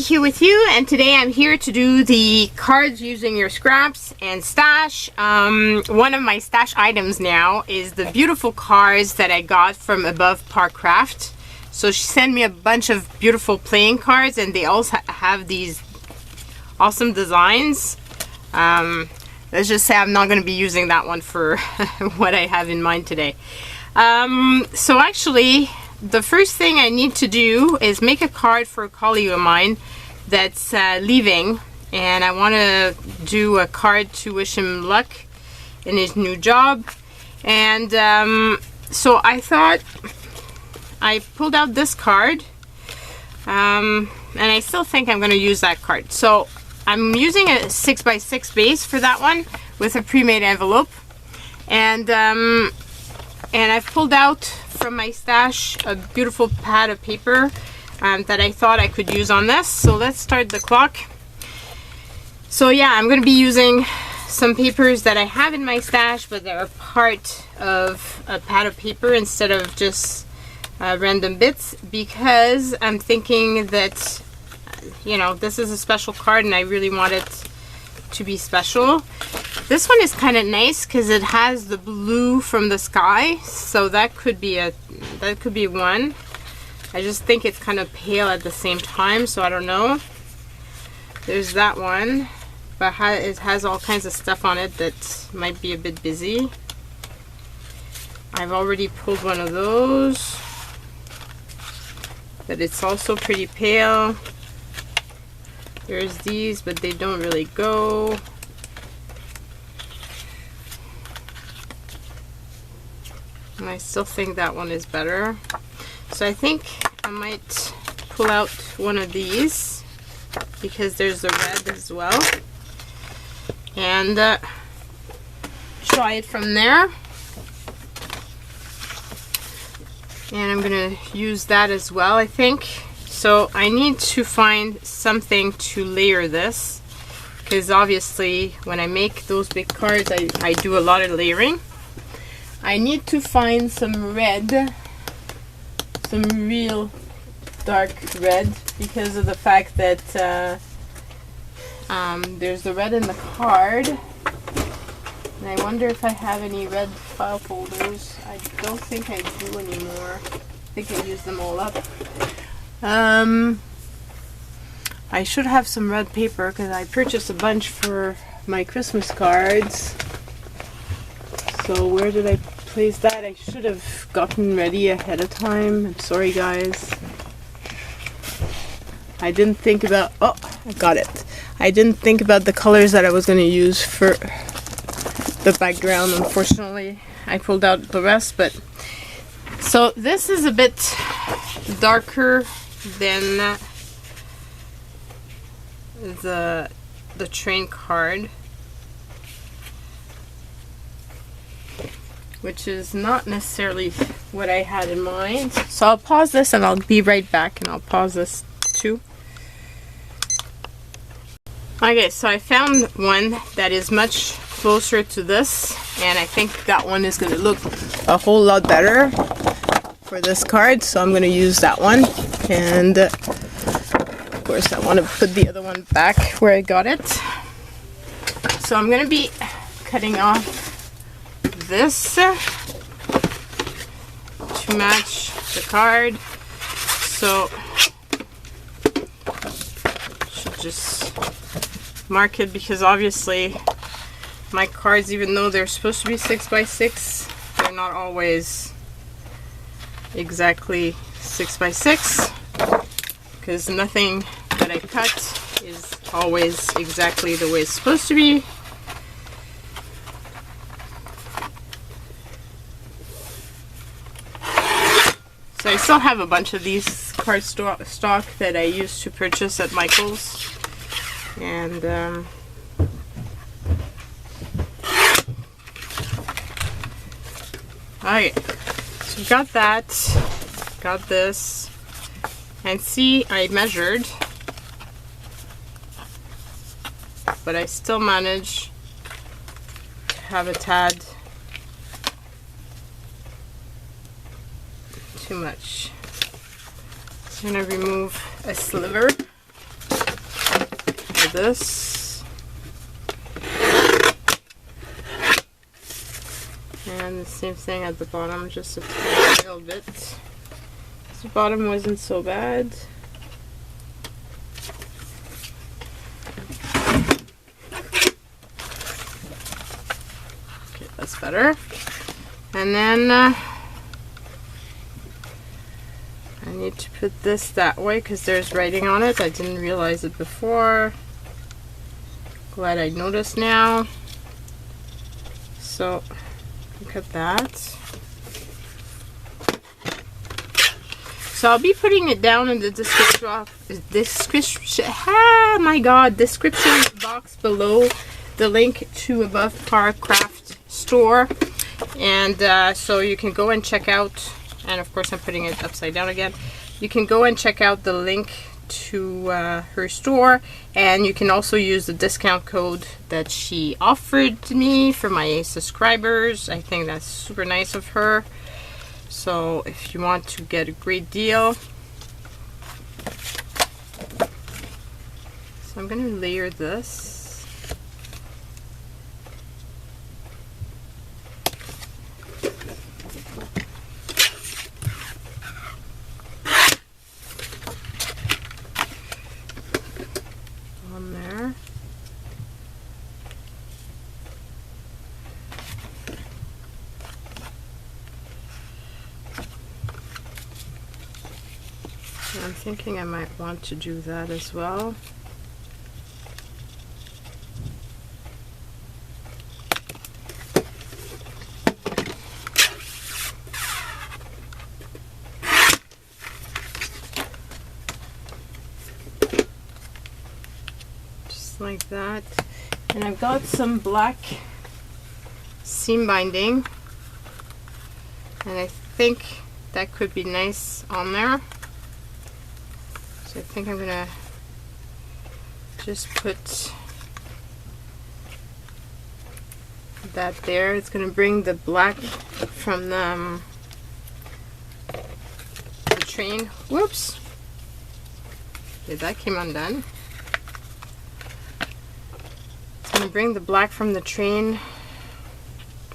Vicky here with you, and today I'm here to do the cards using your scraps and stash. One of my stash items now is the beautiful cards that I got from Above Par Craft. So she sent me a bunch of beautiful playing cards, and they also have these awesome designs. Let's just say I'm not going to be using that one for what I have in mind today. So actually, the first thing I need to do is make a card for a colleague of mine that's leaving, and I want to do a card to wish him luck in his new job. And so I thought, I pulled out this card, and I still think I'm going to use that card. So I'm using a 6x6 base for that one with a pre-made envelope, and I've pulled out from my stash a beautiful pad of paper that I thought I could use on this. So let's start the clock. So yeah, I'm going to be using some papers that I have in my stash, but they're part of a pad of paper instead of just random bits, because I'm thinking that, you know, this is a special card and I really want it to be special. This one is kind of nice because it has the blue from the sky, so that could be one. I just think it's kind of pale at the same time, so I don't know. There's that one, but it has all kinds of stuff on it that might be a bit busy. I've already pulled one of those, but it's also pretty pale. There's these, but they don't really go. And I still think that one is better. So I think I might pull out one of these, because there's the red as well, and try it from there. And I'm gonna use that as well, I think. So I need to find something to layer this, because obviously when I make those big cards, I do a lot of layering. I need to find some red, some real dark red, because of the fact that there's the red in the card. And I wonder if I have any red file folders. I don't think I do anymore. I think I used them all up. I should have some red paper because I purchased a bunch for my Christmas cards. So where did I place that? I should have gotten ready ahead of time. I'm sorry, guys. I didn't think about... Oh, I got it. I didn't think about the colors that I was going to use for the background. Unfortunately, I pulled out the rest, but... So this is a bit darker than the train card, which is not necessarily what I had in mind. So I'll pause this and I'll be right back, and I'll pause this too. Okay, so I found one that is much closer to this, and I think that one is going to look a whole lot better for this card, so I'm going to use that one. And of course I want to put the other one back where I got it. So I'm going to be cutting off this to match the card. So I should just mark it, because obviously my cards, even though they're supposed to be 6x6, they're not always exactly 6x6, because nothing that I cut is always exactly the way it's supposed to be. So I still have a bunch of these card stock that I used to purchase at Michael's, and alright, so got that, got this, and see, I measured, but I still managed to have a tad too much. So I'm going to remove a sliver. this. And the same thing at the bottom, just a little bit. The bottom wasn't so bad. Okay, that's better. And then I need to put this that way because there's writing on it. I didn't realize it before. Glad I noticed now. So look at that. So I'll be putting it down in the description box below, the link to Above Par Craft store, and so you can go and check out. And of course, I'm putting it upside down again. You can go and check out the link to her store, and you can also use the discount code that she offered me for my subscribers. I think that's super nice of her. So if you want to get a great deal, so I'm going to layer this. On there. I'm thinking I might want to do that as well. Just like that. And I've got some black seam binding, and I think that could be nice on there. I think I'm gonna just put that there. It's gonna bring the black from the train. Whoops! Okay, that came undone. It's gonna bring the black from the train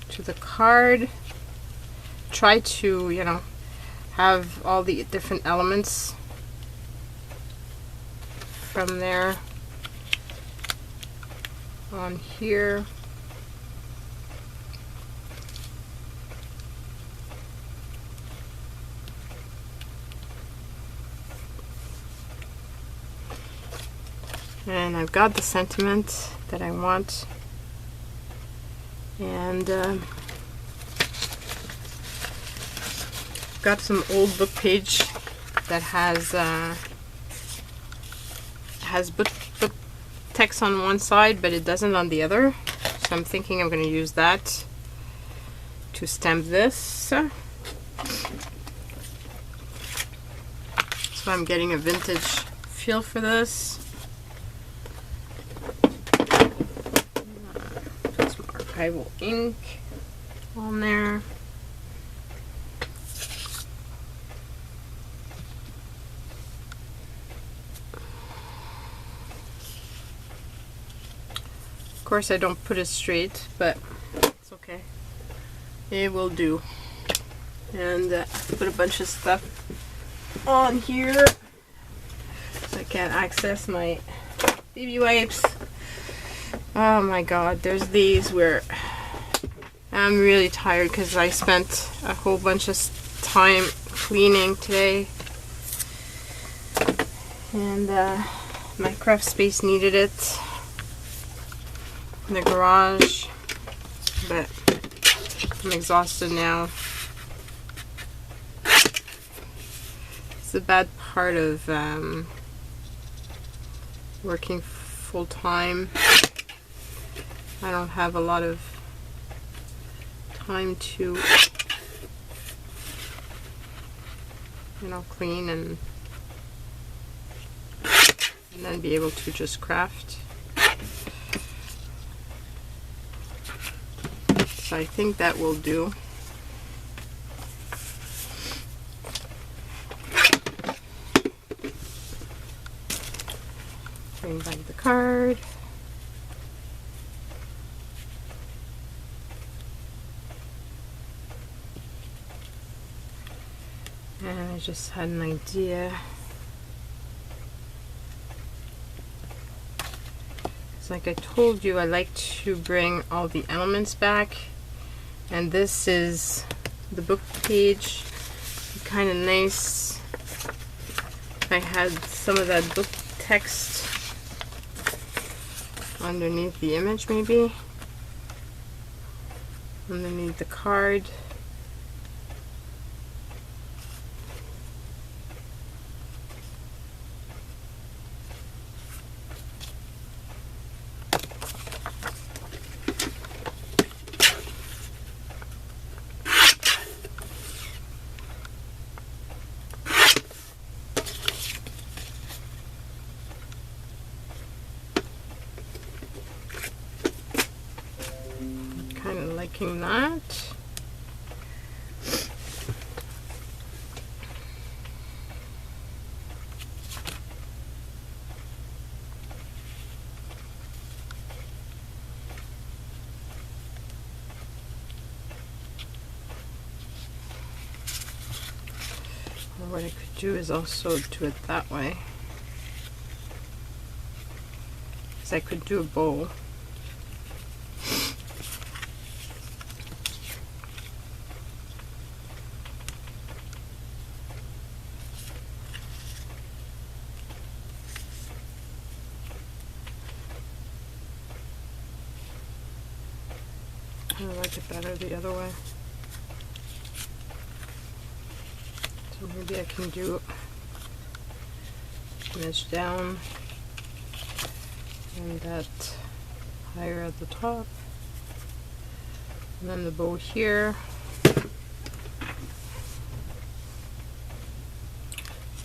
to the card. Try to, you know, have all the different elements from there on here. And I've got the sentiment that I want, and got some old book page that has book text on one side, but it doesn't on the other. So I'm thinking I'm going to use that to stamp this. So I'm getting a vintage feel for this. Put some archival ink on there. Of course, I don't put it straight, but it's okay. It will do. And put a bunch of stuff on here so I can't access my baby wipes. Oh my god, there's these where I'm really tired because I spent a whole bunch of time cleaning today, and my craft space needed it in the garage, but I'm exhausted now. It's the bad part of working full-time. I don't have a lot of time to, you know, clean and then be able to just craft. So I think that will do. Bring back the card. And I just had an idea. It's like I told you, I like to bring all the elements back. And this is the book page. Kind of nice if I had some of that book text underneath the image, maybe underneath the card. Kind of liking that. Or what I could do is also do it that way. Because I could do a bow. I like it better the other way. So maybe I can do image down and that higher at the top. And then the bow here.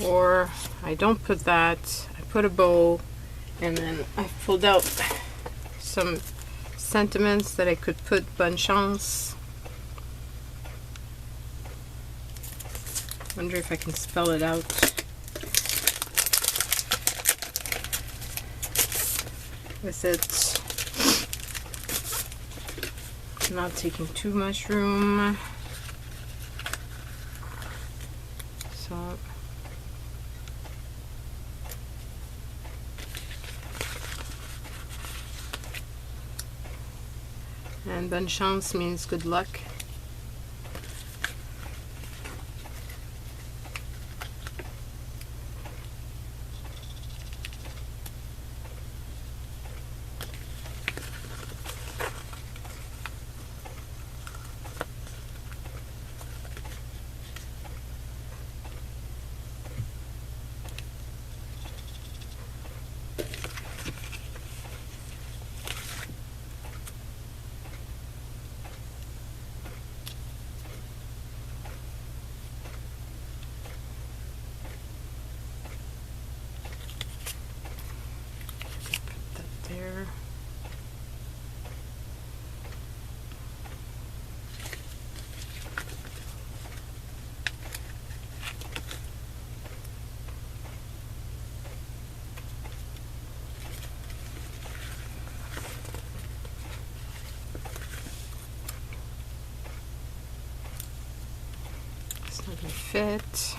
Or I don't put that, I put a bow and then I pulled out some sentiments that I could put bonne chance. Wonder if I can spell it out. With it not taking too much room. So and bonne chance means good luck. There. It's not gonna fit.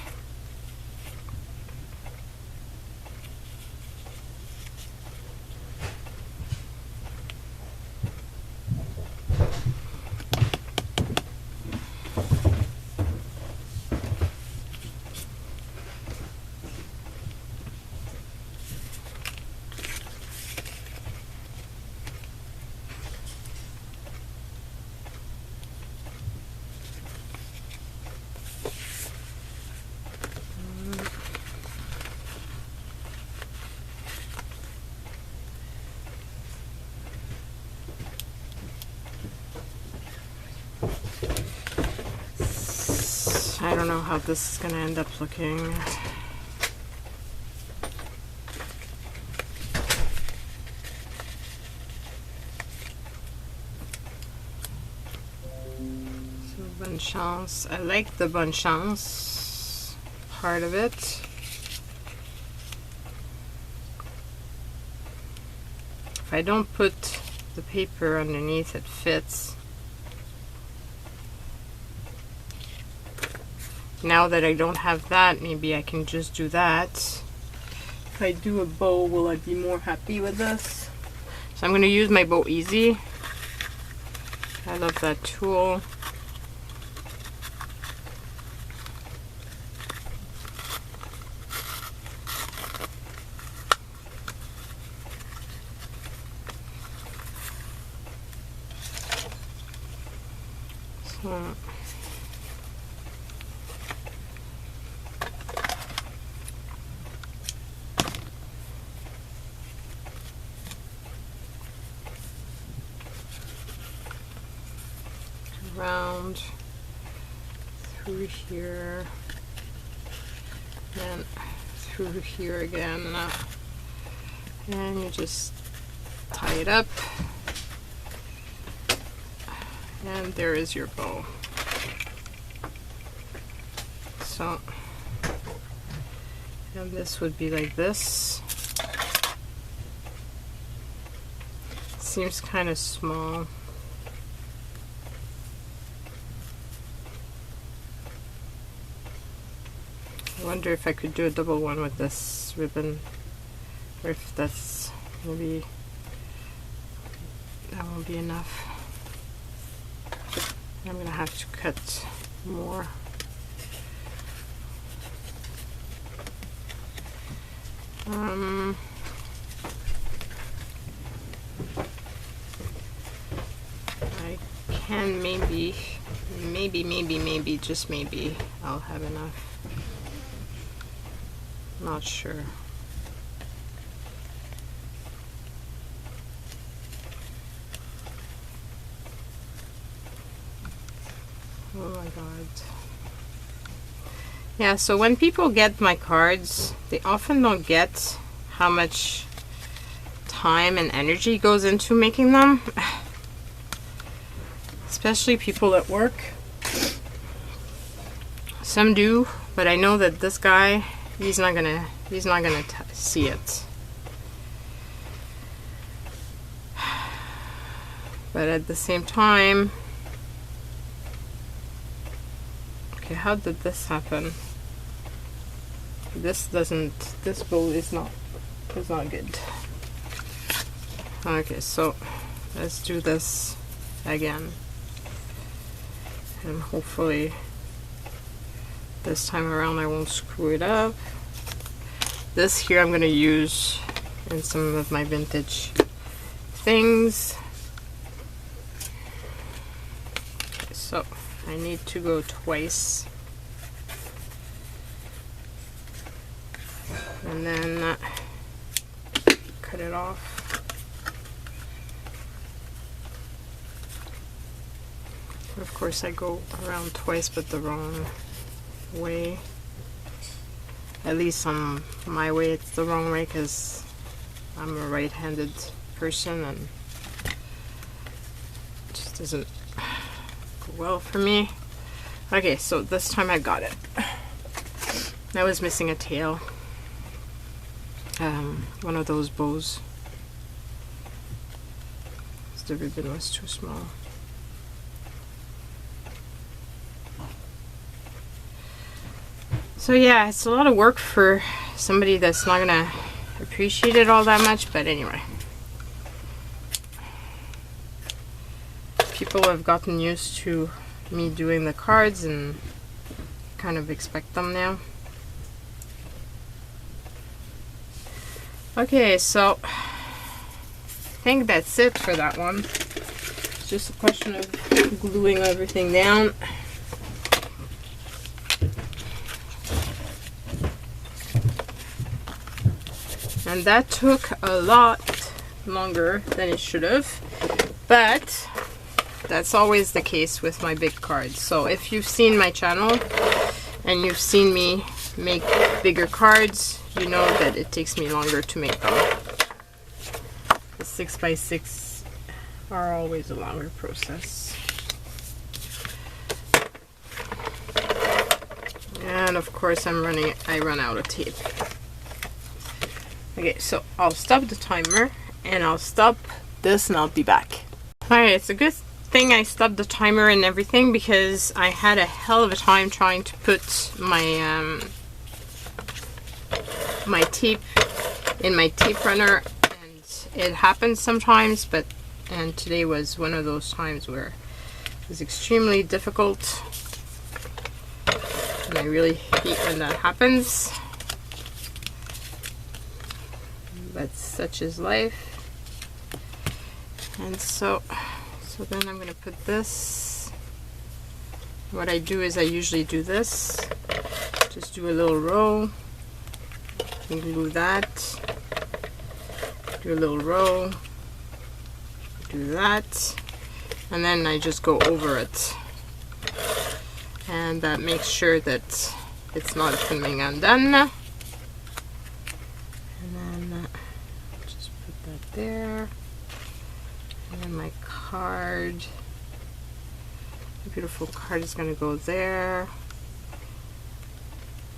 I don't know how this is going to end up looking. So bonne chance. I like the bonne chance part of it. If I don't put the paper underneath, it fits. Now that I don't have that, maybe I can just do that. If I do a bow, will I be more happy with this? So I'm going to use my Bow Easy. I love that tool. So around through here and through here again, and you just tie it up, and there is your bow. So, and this would be like this. Seems kind of small. I wonder if I could do a double one with this ribbon, or if that's maybe that won't be enough. I'm gonna have to cut more. I can maybe, just maybe, I'll have enough. Not sure. Oh my god. Yeah, so when people get my cards, they often don't get how much time and energy goes into making them. Especially people at work. Some do, but I know that this guy, he's not gonna see it. But at the same time, okay, how did this happen? This bow is not good. Okay, so let's do this again, and hopefully this time around I won't screw it up. This here I'm gonna use in some of my vintage things. Okay, so I need to go twice, and then cut it off. Of course I go around twice, but the wrong way. At least on my way it's the wrong way, because I'm a right-handed person and it just doesn't go well for me. Okay, so this time I got it. I was missing a tail. One of those bows. The ribbon was too small. So yeah, it's a lot of work for somebody that's not gonna appreciate it all that much, but anyway. People have gotten used to me doing the cards and kind of expect them now. Okay, so I think that's it for that one. It's just a question of gluing everything down. And that took a lot longer than it should have, but that's always the case with my big cards. So if you've seen my channel and you've seen me make bigger cards, you know that it takes me longer to make them. The 6x6 are always a longer process. And of course I run out of tape. Okay, so I'll stop the timer and I'll stop this and I'll be back. Alright, it's a good thing I stopped the timer and everything because I had a hell of a time trying to put my my tape in my tape runner, and it happens sometimes, and today was one of those times where it was extremely difficult, and I really hate when that happens, but such is life. And so then I'm going to put this. What I do is I usually do this, just do a little row, and glue that, do a little row, do that, and then I just go over it, and that makes sure that it's not coming undone. And then just put that there, and then my card, the beautiful card, is going to go there,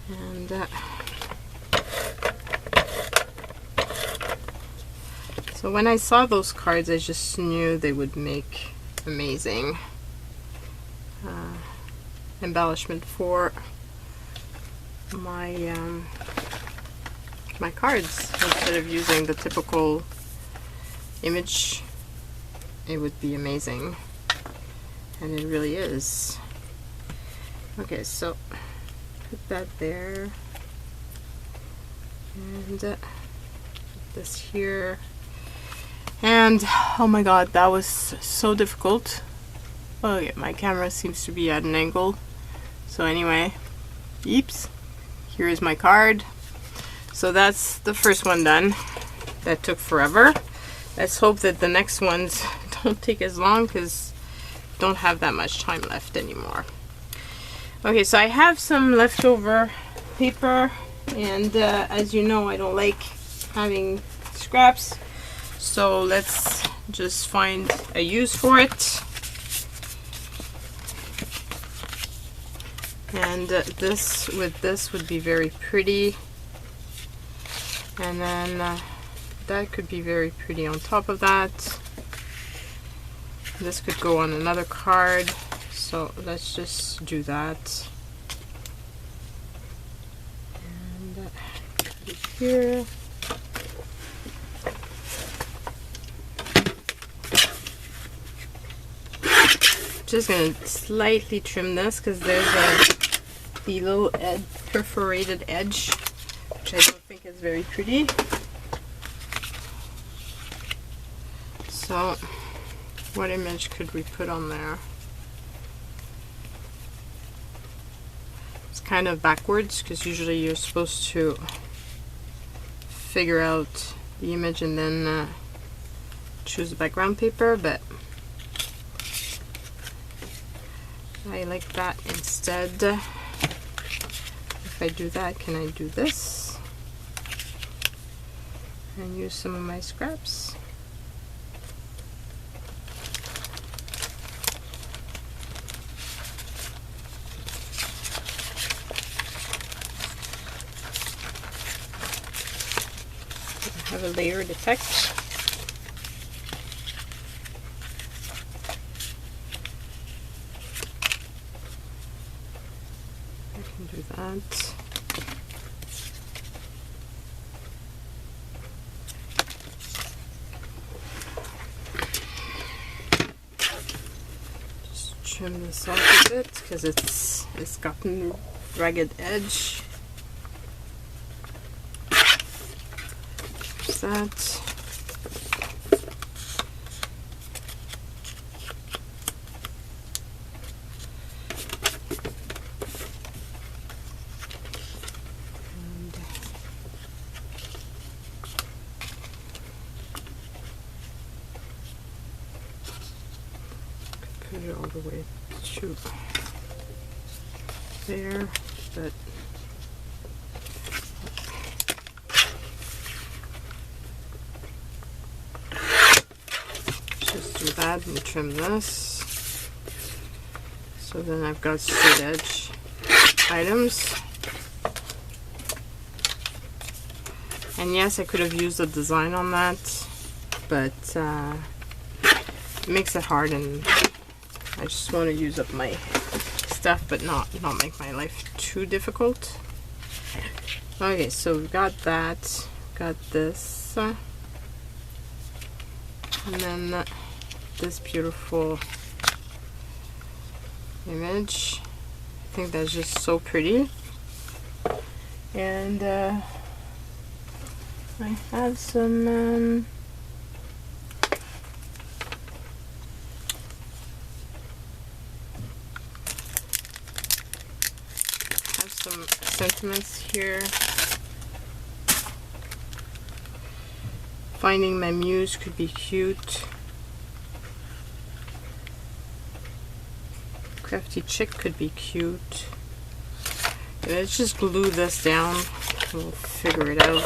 and so when I saw those cards, I just knew they would make amazing embellishment for my my cards. Instead of using the typical image, it would be amazing, and it really is. Okay, so put that there, and put this here. And oh my god, that was so difficult. Oh yeah, my camera seems to be at an angle. So anyway, oops, here is my card. So that's the first one done. That took forever. Let's hope that the next ones don't take as long, because I don't have that much time left anymore. Okay, so I have some leftover paper, and as you know, I don't like having scraps. So let's just find a use for it. And this would be very pretty. And then that could be very pretty on top of that. This could go on another card. So let's just do that. And put it here. Just gonna slightly trim this because there's the little perforated edge, which I don't think is very pretty. So what image could we put on there? It's kind of backwards, because usually you're supposed to figure out the image and then choose the background paper, but I like that instead. If I do that, can I do this and use some of my scraps? Have a layered effect. Do that. Just trim this off a bit because it's gotten ragged edge. There's that. Put it all the way to there, but just do that and trim this. So then I've got straight edge items. And yes, I could have used a design on that, but it makes it hard, and I just want to use up my stuff but not make my life too difficult. Okay, so we've got that, got this, and then this beautiful image. I think that's just so pretty. And I have some sentiments here. Finding my muse could be cute. Crafty chick could be cute. Let's just glue this down. We'll figure it out.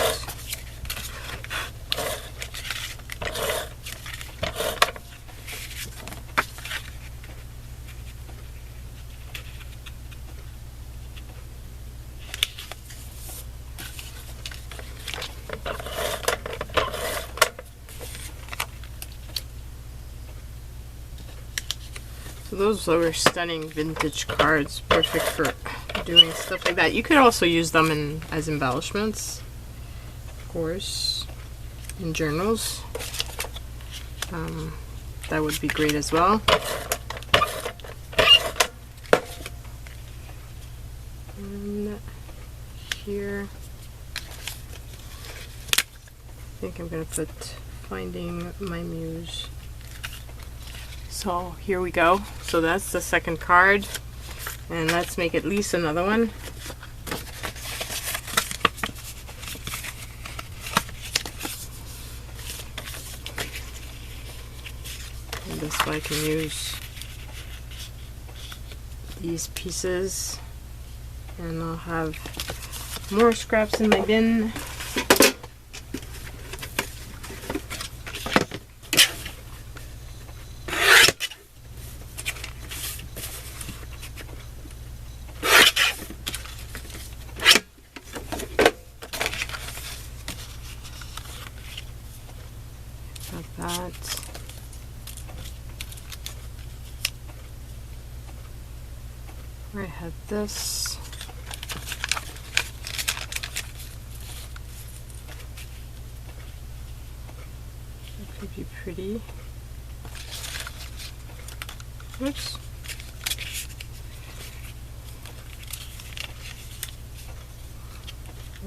So those are stunning vintage cards, perfect for doing stuff like that. You could also use them as embellishments, of course, in journals. That would be great as well. And here, I think I'm going to put Finding My Muse. So here we go. So that's the second card, and let's make at least another one. And this way I can use these pieces, and I'll have more scraps in my bin. That. I had this. That could be pretty. Oops.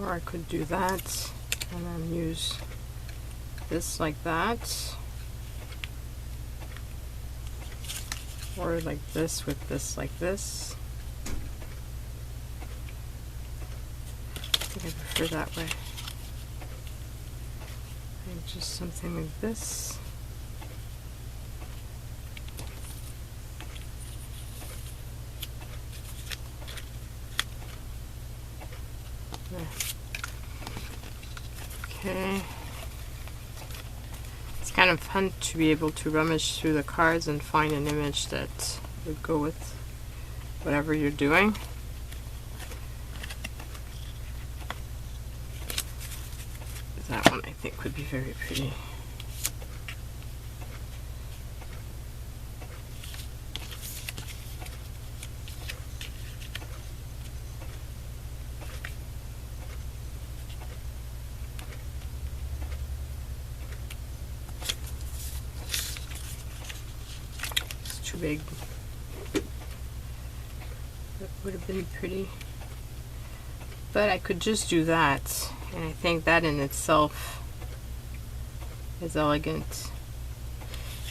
Or I could do that and then use this like that, or like this with this like this. I think I prefer that way. And just something like this. There. Okay. Kind of fun to be able to rummage through the cards and find an image that would go with whatever you're doing. That one I think would be very pretty. Big. That would have been pretty, but I could just do that, and I think that in itself is elegant.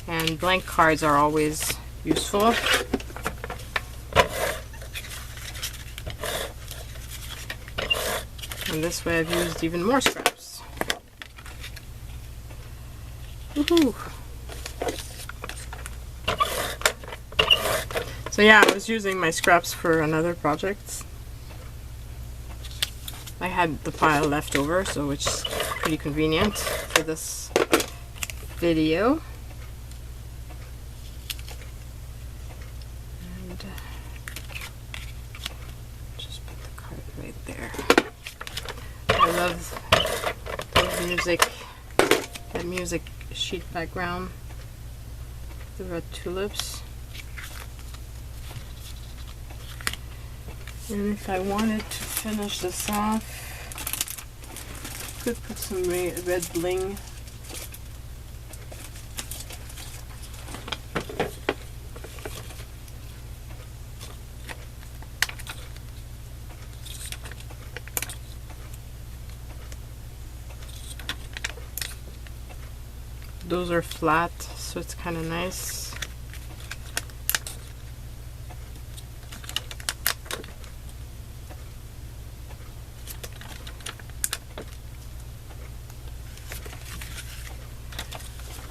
And blank cards are always useful. And this way I've used even more scraps. Woohoo! So yeah, I was using my scraps for another project. I had the pile left over, so which is pretty convenient for this video. And just put the card right there. I love music. That music use a sheet background. The red tulips. And if I wanted to finish this off, could put some red bling. Those are flat, so it's kind of nice.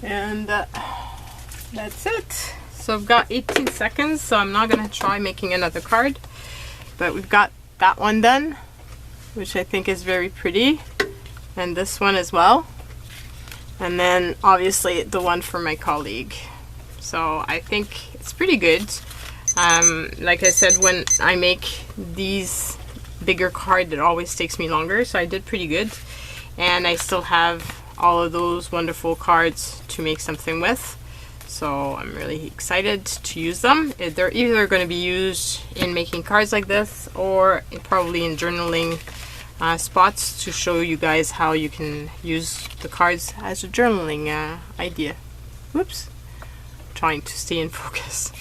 And that's it. So I've got 18 seconds, so I'm not gonna try making another card, but we've got that one done, which I think is very pretty, and this one as well. And then obviously the one for my colleague. So I think it's pretty good. Like I said, when I make these bigger cards, it always takes me longer, so I did pretty good. And I still have all of those wonderful cards to make something with. So I'm really excited to use them. They're either going to be used in making cards like this, or probably in journaling spots to show you guys how you can use the cards as a journaling idea. Whoops, trying to stay in focus.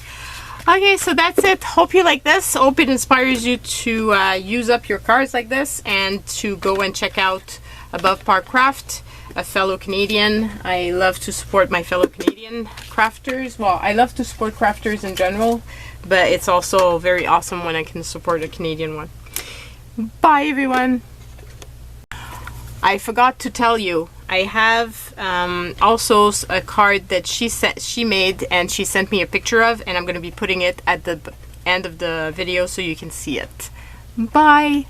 Okay, so that's it. Hope you like this. Hope it inspires you to use up your cards like this, and to go and check out Above Par Craft, a fellow Canadian. I love to support my fellow Canadian crafters. Well, I love to support crafters in general, but it's also very awesome when I can support a Canadian one. Bye everyone. I forgot to tell you, I have also a card that she made and she sent me a picture of, and I'm going to be putting it at the end of the video so you can see it. Bye.